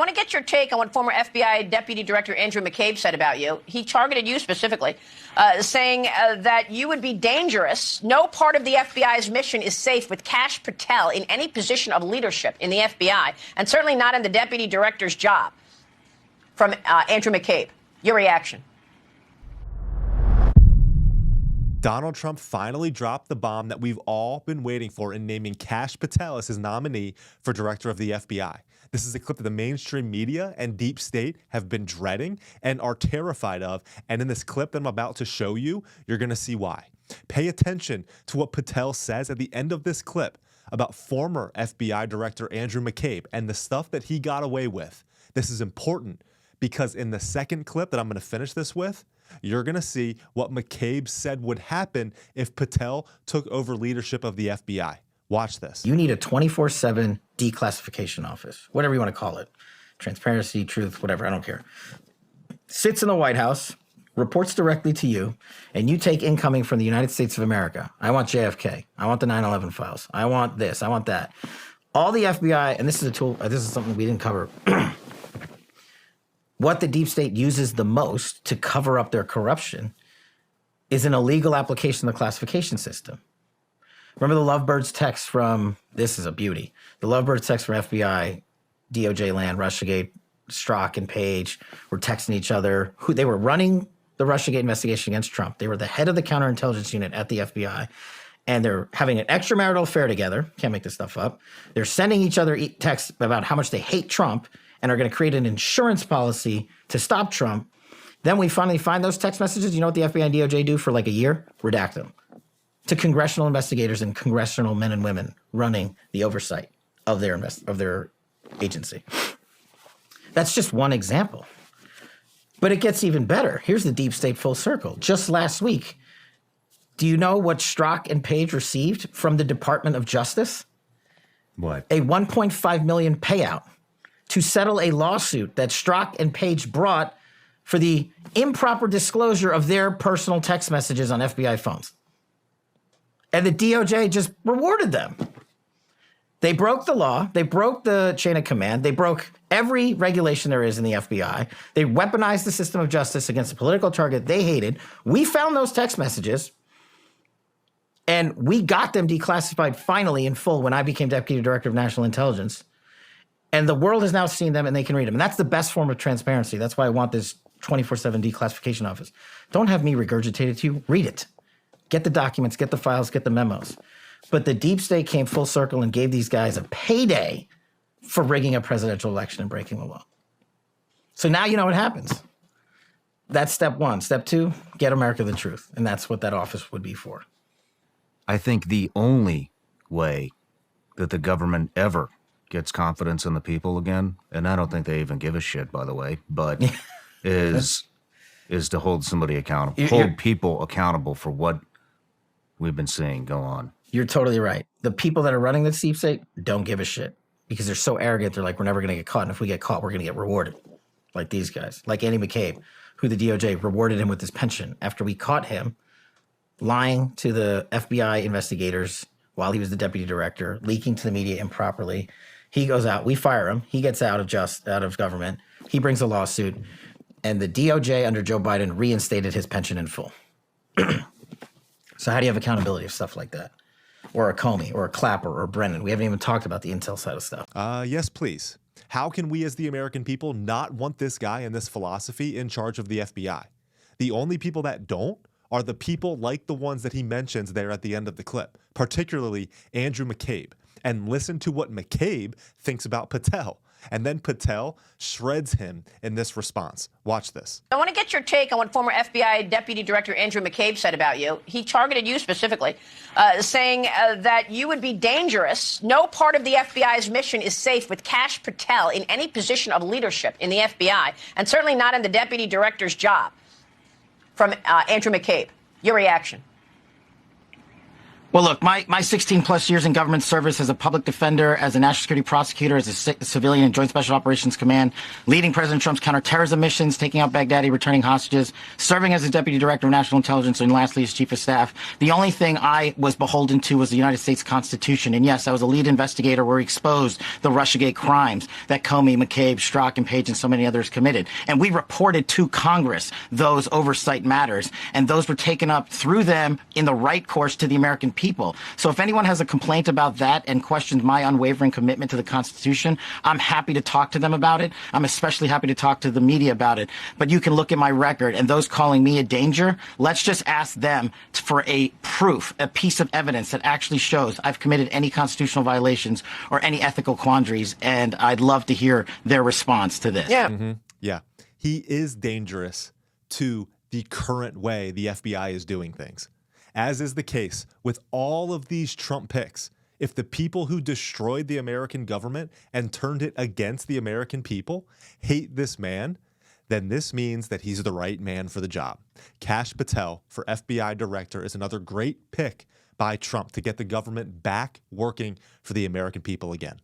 want to get your take on what former FBI Deputy Director Andrew McCabe said about you. He targeted you specifically, saying that you would be dangerous. No part of the FBI's mission is safe with Kash Patel in any position of leadership in the FBI, and certainly not in the Deputy Director's job. From Andrew McCabe. Your reaction. Donald Trump finally dropped the bomb that we've all been waiting for in naming Kash Patel as his nominee for director of the FBI. This is a clip that the mainstream media and deep state have been dreading and are terrified of. And in this clip that I'm about to show you, you're going to see why. Pay attention to what Patel says at the end of this clip about former FBI Director Andrew McCabe and the stuff that he got away with. This is important because in the second clip that I'm going to finish this with, you're going to see what McCabe said would happen if Patel took over leadership of the FBI. Watch this. You need a 24/7 declassification office, whatever you want to call it. Transparency, truth, whatever, I don't care. Sits in the White House, reports directly to you, and you take incoming from the United States of America. I want JFK. I want the 9/11 files. I want this. I want that. All the FBI, and this is a tool, this is something we didn't cover. What the deep state uses the most to cover up their corruption is an illegal application of the classification system. Remember the Lovebirds text from, this is a beauty, the Lovebirds text from FBI, DOJ land, Russiagate, Strzok and Page were texting each other. They were running the Russiagate investigation against Trump. They were the head of the counterintelligence unit at the FBI, and they're having an extramarital affair together. Can't make this stuff up. They're sending each other texts about how much they hate Trump and are going to create an insurance policy to stop Trump. Then we finally find those text messages. You know what the FBI and DOJ do for like a year? Redact them to congressional investigators and congressional men and women running the oversight of their agency. That's just one example. But it gets even better. Here's the deep state full circle. Just last week, do you know what Strzok and Page received from the Department of Justice? What? A $1.5 million payout to settle a lawsuit that Strzok and Page brought for the improper disclosure of their personal text messages on FBI phones. And the DOJ just rewarded them. They broke the law. They broke the chain of command. They broke every regulation there is in the FBI. They weaponized the system of justice against a political target they hated. We found those text messages, and we got them declassified finally in full when I became Deputy Director of National Intelligence. And the world has now seen them and they can read them. And that's the best form of transparency. That's why I want this 24/7 declassification office. Don't have me regurgitate it to you. Read it. Get the documents, get the files, get the memos. But the deep state came full circle and gave these guys a payday for rigging a presidential election and breaking the law. So now you know what happens. That's step one. Step two, get America the truth. And that's what that office would be for. I think the only way that the government ever gets confidence in the people again, and I don't think they even give a shit, by the way, but is to hold somebody accountable, hold people accountable for what we've been seeing go on. You're totally right. The people that are running this deep state don't give a shit because they're so arrogant. They're like, we're never going to get caught. And if we get caught, we're going to get rewarded. Like these guys, like Andy McCabe, who the DOJ rewarded him with his pension after we caught him lying to the FBI investigators while he was the deputy director, leaking to the media improperly. He goes out, we fire him. He gets out of government. He brings a lawsuit, and the DOJ under Joe Biden reinstated his pension in full. So how do you have accountability of stuff like that? Or a Comey, or a Clapper, or Brennan? We haven't even talked about the intel side of stuff. Yes, please. How can we as the American people not want this guy and this philosophy in charge of the FBI? The only people that don't are the people like the ones that he mentions there at the end of the clip, particularly Andrew McCabe. And listen to what McCabe thinks about Patel. And then Patel shreds him in this response. Watch this. I want to get your take on what former FBI Deputy Director Andrew McCabe said about you. He targeted you specifically, saying that you would be dangerous. No part of the FBI's mission is safe with Kash Patel in any position of leadership in the FBI, and certainly not in the Deputy Director's job. From Andrew McCabe. Your reaction. Well, look, my 16 plus years in government service as a public defender, as a national security prosecutor, as a civilian in Joint Special Operations Command, leading President Trump's counterterrorism missions, taking out Baghdadi, returning hostages, serving as a deputy director of national intelligence, and lastly as chief of staff. The only thing I was beholden to was the United States Constitution. And yes, I was a lead investigator where we exposed the Russiagate crimes that Comey, McCabe, Strzok, and Page and so many others committed. And we reported to Congress those oversight matters, and those were taken up through them in the right course to the American people. So if anyone has a complaint about that and questions my unwavering commitment to the Constitution, I'm happy to talk to them about it. I'm especially happy to talk to the media about it. But you can look at my record, and those calling me a danger, let's just ask them for a proof, a piece of evidence that actually shows I've committed any constitutional violations or any ethical quandaries, and I'd love to hear their response to this. Yeah. Yeah. He is dangerous to the current way the FBI is doing things. As is the case with all of these Trump picks, if the people who destroyed the American government and turned it against the American people hate this man, then this means that he's the right man for the job. Kash Patel for FBI director is another great pick by Trump to get the government back working for the American people again.